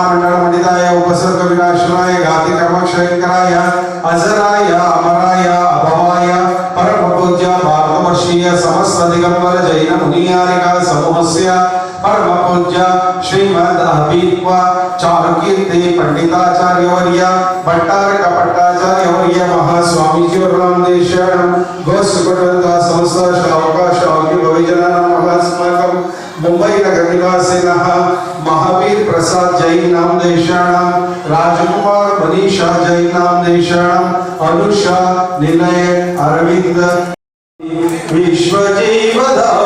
मंडल मंडिताय उपसर्ग विनाशनाय घाति कर्मक्षयंकराय अजराय अमराय अभवाय परम पूज्य भारतवर्षीय समस्त दिगंबर जैन मुनियारिका समूहस्य परम पूज्य श्रीमद अभित्व चारुकीर्ति पंडिताचार्यवर्य भट्टारक भट्टाचार्यवर्य महास्वामीजी नामदेशरणं गोस्कुटदा समस्त श्रावक श्रावकी भविजनानां महास्माकं मुंबई नगर निवासिनः महावीर प्रसाद जैन नामदेशरणं राजकुमार मनीषा जैन नामदेशरणं अनुषा निलय अरविंद विश्वजीवदायिनम्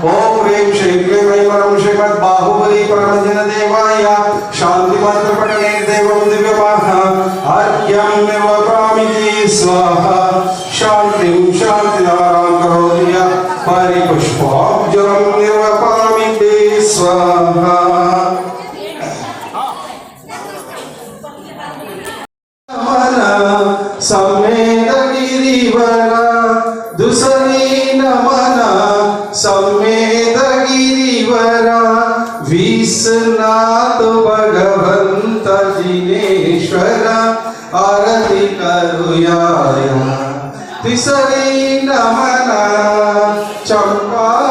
ओम ह्रीं श्रीं क्लीं ऐं श्रीमद् बाहुबली परमजन देवाय शांति मंत्र पठने देवं दिव्यमाह अर्घ्यं निर्वपामि स्वाहा शांतिं शांतिदारां करोति परिपुष्पाब्जं निर्वपामि स्वाहा समेत गिरिवरा दुसरी नमन समेत गिरिवरा विश्वनाथ भगवंत जिनेश्वर आरती करुया तिसरी नमन चंपा